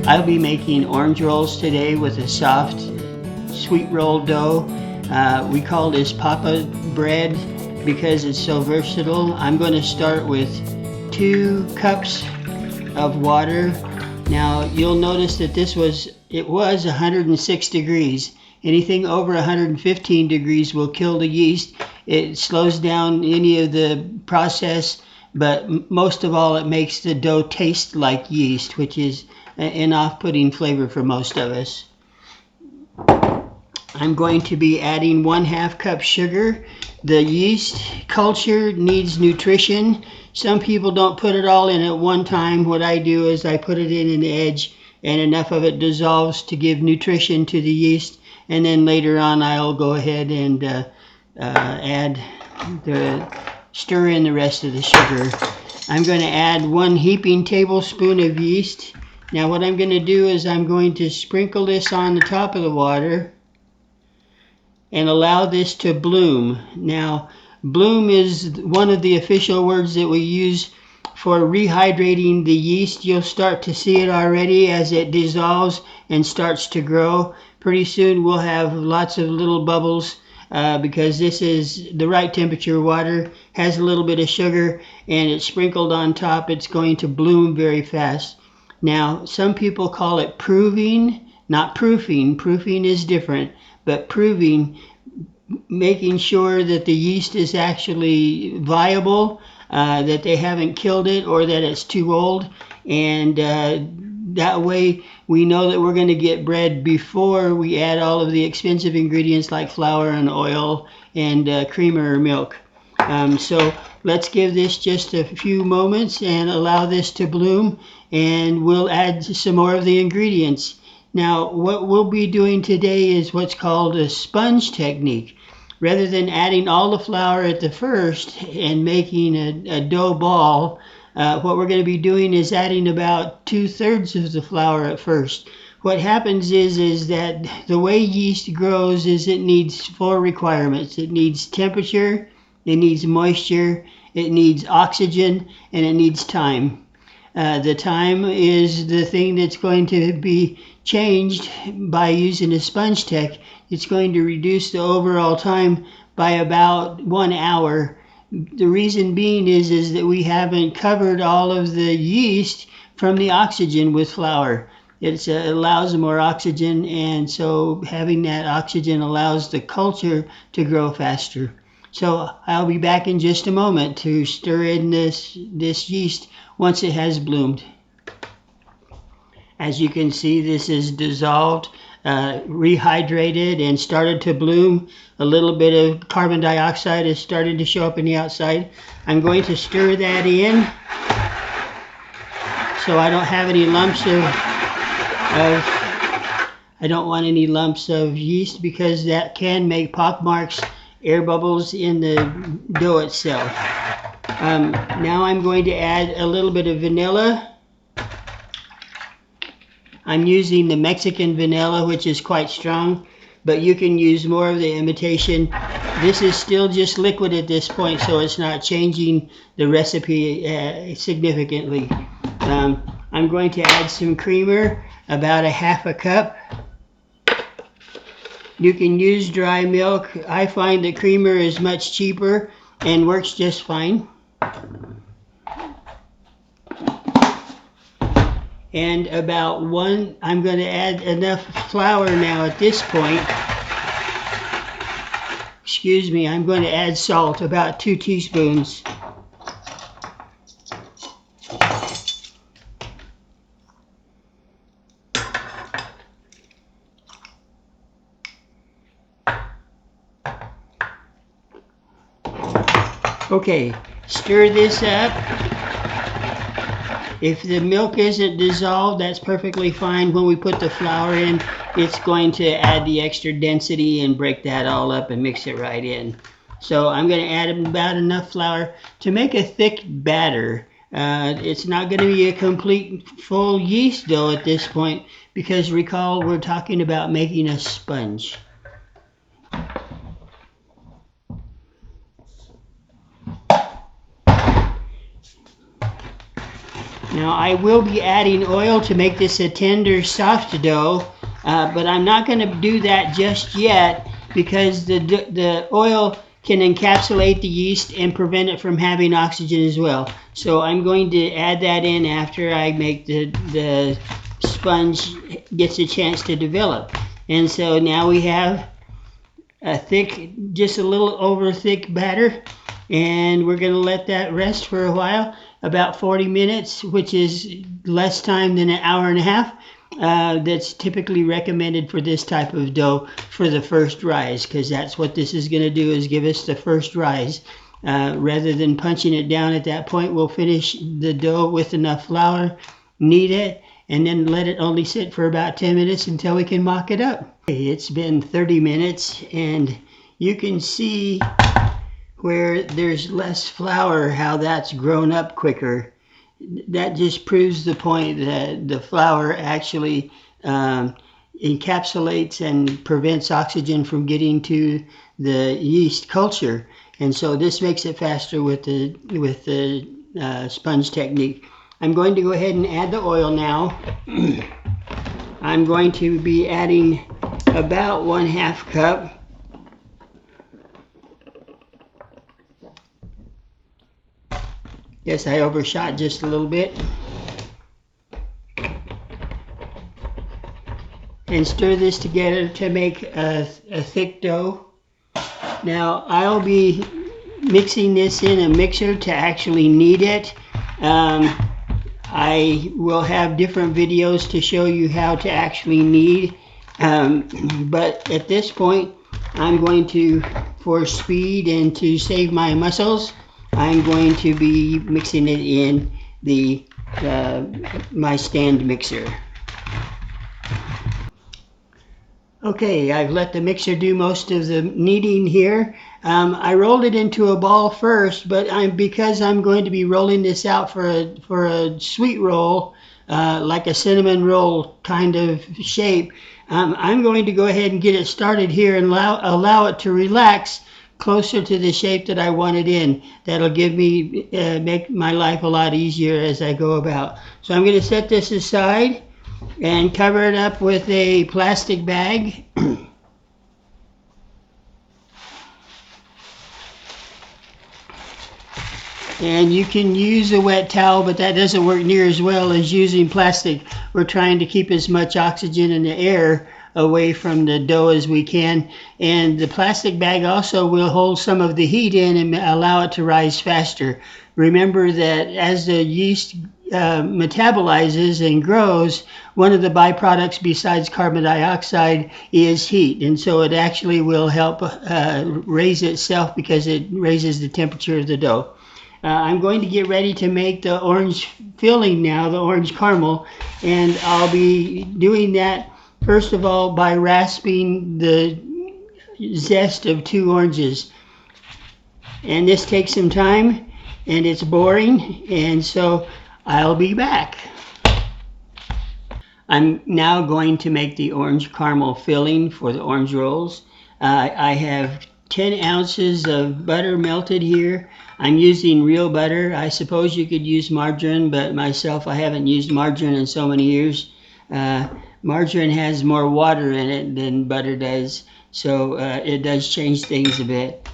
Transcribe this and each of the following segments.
I'll be making orange rolls today with a soft sweet roll dough. We call this Papa bread because it's so versatile. I'm going to start with 2 cups of water. Now you'll notice that it was 106 degrees. Anything over 115 degrees will kill the yeast. It slows down any of the process, but most of all it makes the dough taste like yeast, which is an off-putting flavor for most of us. I'm going to be adding 1/2 cup sugar. The yeast culture needs nutrition. Some people don't put it all in at one time. What I do is I put it in an edge and enough of it dissolves to give nutrition to the yeast, and then later on I'll go ahead and stir in the rest of the sugar. I'm going to add 1 heaping tablespoon of yeast. Now what I'm going to do is I'm going to sprinkle this on the top of the water and allow this to bloom. Now, bloom is one of the official words that we use for rehydrating the yeast. You'll start to see it already as it dissolves and starts to grow. Pretty soon we'll have lots of little bubbles because this is the right temperature water, has a little bit of sugar, and it's sprinkled on top. It's going to bloom very fast. Now, some people call it proving, not proofing. Proofing is different, but proving, making sure that the yeast is actually viable, that they haven't killed it or that it's too old, and that way we know that we're going to get bread before we add all of the expensive ingredients like flour and oil and cream or milk. So let's give this just a few moments and allow this to bloom, and we'll add some more of the ingredients. Now what we'll be doing today is what's called a sponge technique. Rather than adding all the flour at the first and making a dough ball, what we're going to be doing is adding about 2/3 of the flour at first. What happens is that the way yeast grows is it needs 4 requirements. It needs temperature, it needs moisture, it needs oxygen, and it needs time. The time is the thing that's going to be changed by using a sponge tech. It's going to reduce the overall time by about 1 hour. The reason being is that we haven't covered all of the yeast from the oxygen with flour. It allows more oxygen, and so having that oxygen allows the culture to grow faster. So I'll be back in just a moment to stir in this yeast once it has bloomed. As you can see, this is dissolved, rehydrated, and started to bloom. A little bit of carbon dioxide has started to show up in the outside. I'm going to stir that in so I don't have any lumps I don't want any lumps of yeast, because that can make pock marks, air bubbles in the dough itself. Now I'm going to add a little bit of vanilla. I'm using the Mexican vanilla, which is quite strong, but you can use more of the imitation. This is still just liquid at this point, so it's not changing the recipe significantly. I'm going to add some creamer, about 1/2 cup. You can use dry milk. I find that creamer is much cheaper and works just fine. And I'm going to add enough flour now at this point. Excuse me, I'm going to add salt, about 2 teaspoons. Okay, stir this up. If the milk isn't dissolved, that's perfectly fine. When we put the flour in, it's going to add the extra density and break that all up and mix it right in. So I'm going to add about enough flour to make a thick batter. It's not going to be a complete full yeast dough at this point, because recall we're talking about making a sponge. Now I will be adding oil to make this a tender, soft dough, but I'm not going to do that just yet because the oil can encapsulate the yeast and prevent it from having oxygen as well. So I'm going to add that in after I make the sponge gets a chance to develop. And so now we have a thick, just a little over thick batter, and we're going to let that rest for a while, about 40 minutes, which is less time than an hour and a half. That's typically recommended for this type of dough for the first rise, because that's what this is going to do, is give us the first rise. Rather than punching it down at that point, we'll finish the dough with enough flour, knead it, and then let it only sit for about 10 minutes until we can mock it up. Okay, it's been 30 minutes, and you can see where there's less flour, how that's grown up quicker. That just proves the point that the flour actually encapsulates and prevents oxygen from getting to the yeast culture. And so this makes it faster with the sponge technique. I'm going to go ahead and add the oil now. I'm going to be adding about 1/2 cup. Yes, I overshot just a little bit. And stir this together to make a thick dough. Now I'll be mixing this in a mixer to actually knead it. I will have different videos to show you how to actually knead, but at this point I'm going to, for speed and to save my muscles, I'm going to be mixing it in my stand mixer. Okay, I've let the mixer do most of the kneading here. I rolled it into a ball first, but because I'm going to be rolling this out for a sweet roll, like a cinnamon roll kind of shape, I'm going to go ahead and get it started here and allow it to relax closer to the shape that I want it in. That'll give me make my life a lot easier as I go about. So I'm going to set this aside and cover it up with a plastic bag. And you can use a wet towel, but that doesn't work near as well as using plastic. We're trying to keep as much oxygen in the air away from the dough as we can. And the plastic bag also will hold some of the heat in and allow it to rise faster. Remember that as the yeast metabolizes and grows, one of the byproducts besides carbon dioxide is heat, and so it actually will help raise itself because it raises the temperature of the dough. I'm going to get ready to make the orange filling now, the orange caramel, and I'll be doing that first of all by rasping the zest of 2 oranges. And this takes some time and it's boring, and so I'll be back. I'm now going to make the orange caramel filling for the orange rolls. I have 10 ounces of butter melted here. I'm using real butter. I suppose you could use margarine, but myself, I haven't used margarine in so many years. Margarine has more water in it than butter does, so it does change things a bit.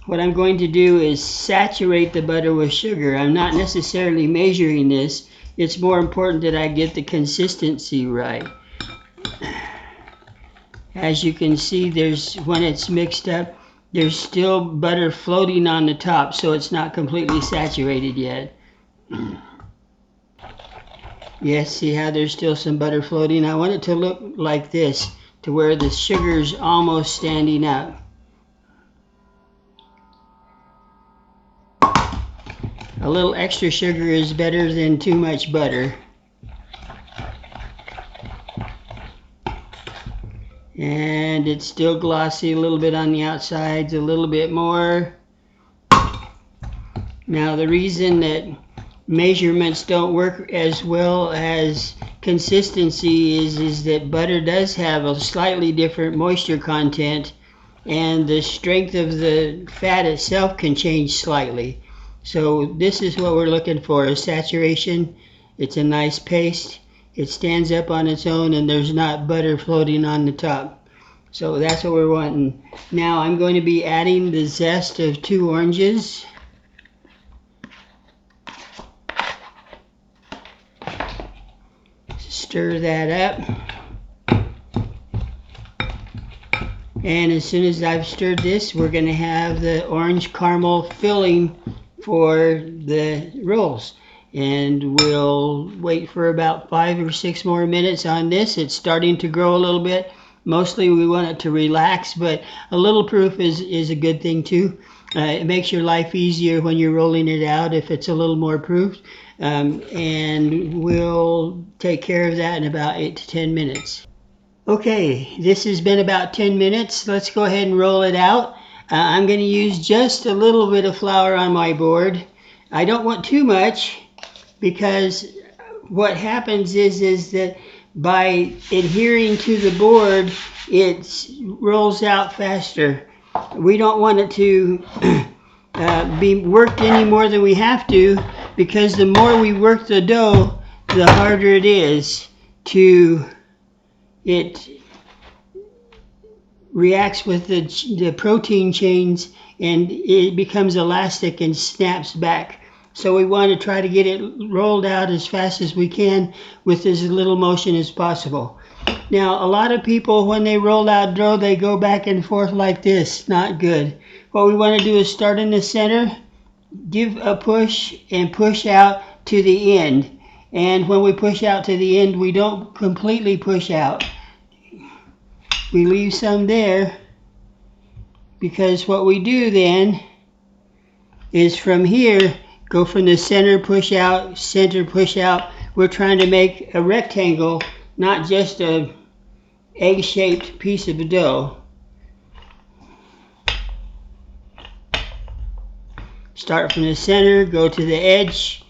What I'm going to do is saturate the butter with sugar. I'm not necessarily measuring this. It's more important that I get the consistency right. As you can see, when it's mixed up, there's still butter floating on the top, so it's not completely saturated yet. Yes, see how there's still some butter floating? I want it to look like this, to where the sugar's almost standing up. A little extra sugar is better than too much butter. And it's still glossy a little bit on the outsides, a little bit more. Now the reason that measurements don't work as well as consistency is that butter does have a slightly different moisture content, and the strength of the fat itself can change slightly. So this is what we're looking for, is saturation. It's a nice paste. It stands up on its own and there's not butter floating on the top. So that's what we're wanting. Now I'm going to be adding the zest of 2 oranges. Stir that up. And as soon as I've stirred this, we're going to have the orange caramel filling for the rolls. And we'll wait for about 5 or 6 more minutes on this. It's starting to grow a little bit. Mostly we want it to relax, but a little proof is a good thing too. It makes your life easier when you're rolling it out if it's a little more proofed. And we'll take care of that in about 8 to 10 minutes. Okay, this has been about 10 minutes. Let's go ahead and roll it out. I'm going to use just a little bit of flour on my board. I don't want too much, because what happens is that by adhering to the board, it rolls out faster. We don't want it to be worked any more than we have to, because the more we work the dough, the harder it is to, it reacts with the protein chains and it becomes elastic and snaps back. So we want to try to get it rolled out as fast as we can with as little motion as possible. Now, a lot of people, when they roll out dough, they go back and forth like this. Not good. What we want to do is start in the center, give a push, and push out to the end. And when we push out to the end, we don't completely push out. We leave some there, because what we do then is from here, go from the center, push out, center, push out. We're trying to make a rectangle, not just a egg-shaped piece of dough. Start from the center, go to the edge.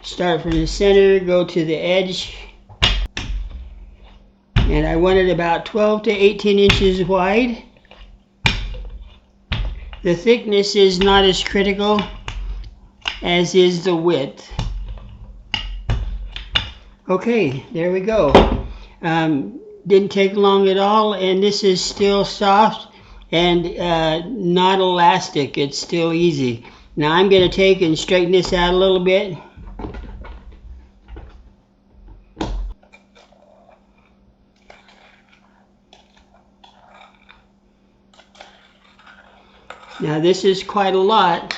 Start from the center, go to the edge. And I want it about 12 to 18 inches wide. The thickness is not as critical as is the width. Okay, there we go. Didn't take long at all, and this is still soft and not elastic. It's still easy. Now I'm going to take and straighten this out a little bit. Now this is quite a lot,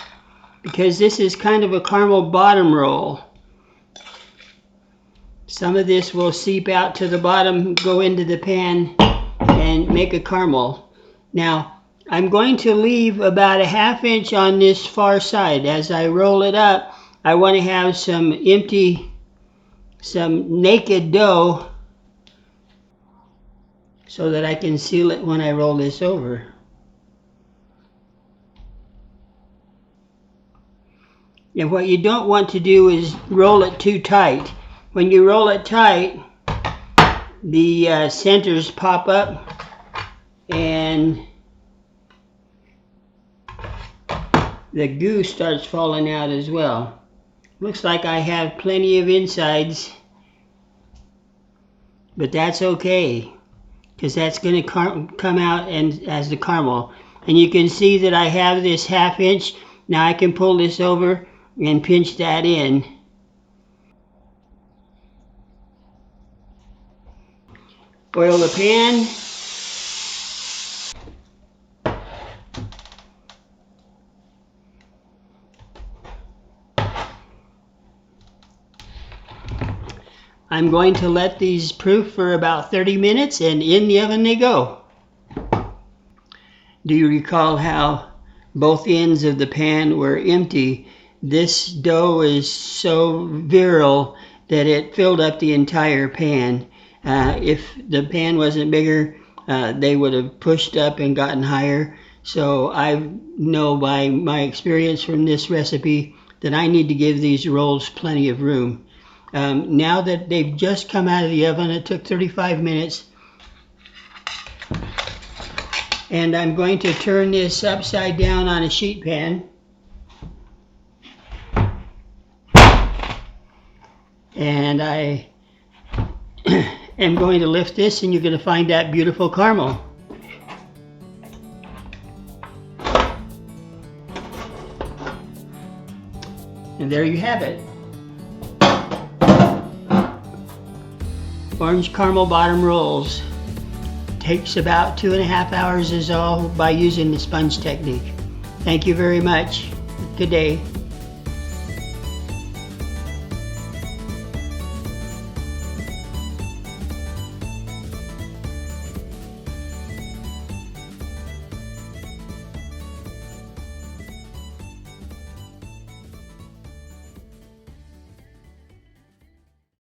because this is kind of a caramel bottom roll. Some of this will seep out to the bottom, go into the pan, and make a caramel. Now, I'm going to leave about a ½ inch on this far side. As I roll it up, I want to have some naked dough, so that I can seal it when I roll this over. And what you don't want to do is roll it too tight. When you roll it tight, the centers pop up and the goo starts falling out as well. Looks like I have plenty of insides, but that's okay, because that's going to come out and as the caramel. And you can see that I have this ½ inch. Now I can pull this over and pinch that in. Oil the pan. I'm going to let these proof for about 30 minutes, and in the oven they go. Do you recall how both ends of the pan were empty? This dough is so virile that it filled up the entire pan. If the pan wasn't bigger, they would have pushed up and gotten higher. So I know by my experience from this recipe that I need to give these rolls plenty of room. Now that they've just come out of the oven, it took 35 minutes. And I'm going to turn this upside down on a sheet pan. And I am going to lift this, and you're going to find that beautiful caramel. And there you have it. Orange caramel bottom rolls. Takes about 2.5 hours is all by using the sponge technique. Thank you very much. Good day.